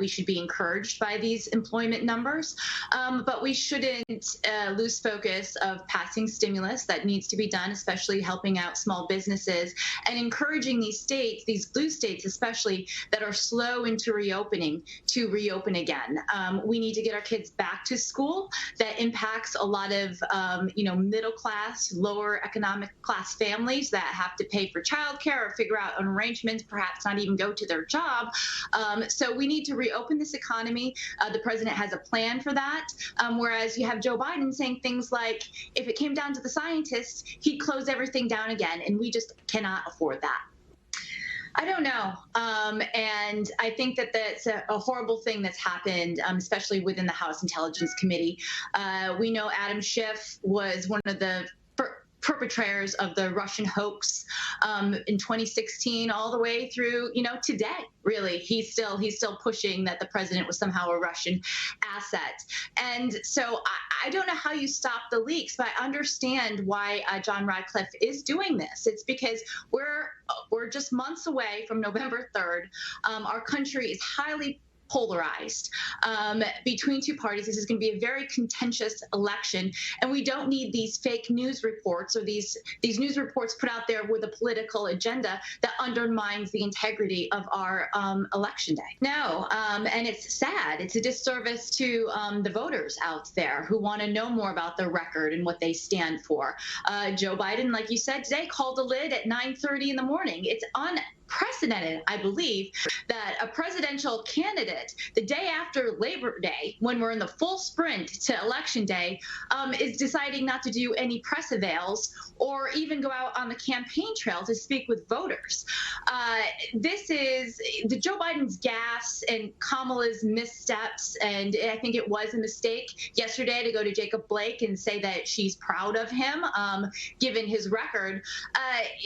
we should be encouraged by these employment numbers, but we shouldn't lose focus of passing stimulus that needs to be done, especially helping out small businesses and encouraging these states, these blue states especially, that are slow into reopening, to reopen again. We need to get our kids back to school. That impacts a lot of middle class, lower economic class families that have to pay for childcare or figure out an arrangement, perhaps not even go to their job. So we need to reopen this economy. The president has a plan for that, whereas you have Joe Biden saying things like, if it came down to the scientists, he'd close everything down again, and we just cannot afford that. I don't know. And I think that that's a horrible thing that's happened, especially within the House Intelligence Committee. We know Adam Schiff was one of the perpetrators of the Russian hoax in 2016 all the way through, today. Really, he's still pushing that the president was somehow a Russian asset. And so I don't know how you stop the leaks, but I understand why John Radcliffe is doing this. It's because we're just months away from November 3rd. Our country is highly polarized between two parties. This is going to be a very contentious election, and we don't need these fake news reports or these news reports put out there with a political agenda that undermines the integrity of our election day. No, and it's sad. It's a disservice to the voters out there who want to know more about their record and what they stand for. Joe Biden, like you said today, called a lid at 9:30 in the morning. It's unprecedented, I believe, that a presidential candidate the day after Labor Day, when we're in the full sprint to Election Day, is deciding not to do any press avails or even go out on the campaign trail to speak with voters. This is the Joe Biden's gaffes and Kamala's missteps, and I think it was a mistake yesterday to go to Jacob Blake and say that she's proud of him, given his record.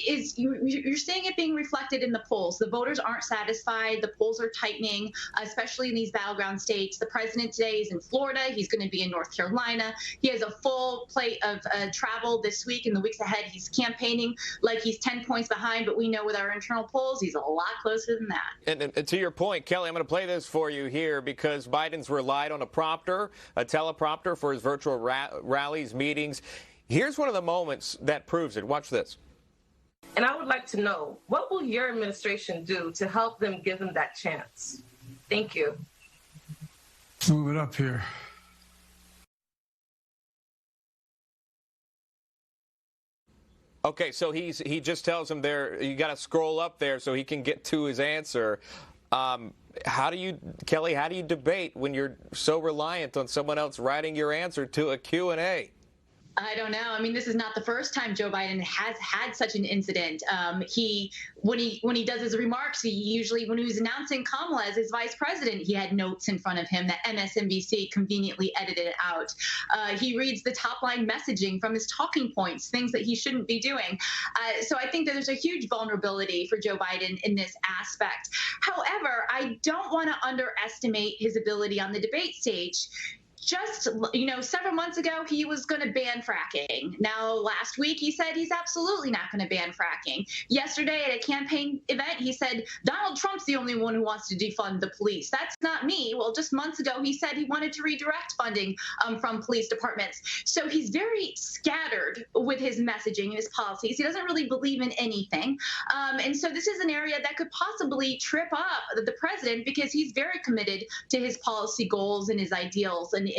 You're seeing it being reflected in the polls. The voters aren't satisfied. The polls are tightening, especially in these battleground states. The president today is in Florida. He's going to be in North Carolina. He has a full plate of travel this week and the weeks ahead. He's campaigning like he's 10 points behind, but we know with our internal polls, he's a lot closer than that. And to your point, Kelly, I'm going to play this for you here because Biden's relied on a teleprompter for his virtual rallies, meetings. Here's one of the moments that proves it. Watch this. And I would like to know, what will your administration do to help them give him that chance? Thank you. Let's move it up here. Okay, so he just tells him there, you got to scroll up there so he can get to his answer. Kelly, how do you debate when you're so reliant on someone else writing your answer to a Q&A? I don't know. I mean, this is not the first time Joe Biden has had such an incident. When he does his remarks, he usually, when he was announcing Kamala as his vice president, he had notes in front of him that MSNBC conveniently edited out. He reads the top line messaging from his talking points, things that he shouldn't be doing. So I think that there's a huge vulnerability for Joe Biden in this aspect. However, I don't want to underestimate his ability on the debate stage. Just, several months ago, he was going to ban fracking. Now, last week, he said he's absolutely not going to ban fracking. Yesterday, at a campaign event, he said, Donald Trump's the only one who wants to defund the police. That's not me. Well, just months ago, he said he wanted to redirect funding from police departments. So he's very scattered with his messaging and his policies. He doesn't really believe in anything. And so this is an area that could possibly trip up the president because he's very committed to his policy goals and his ideals and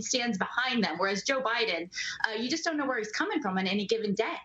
stands behind them. Whereas Joe Biden, you just don't know where he's coming from on any given day.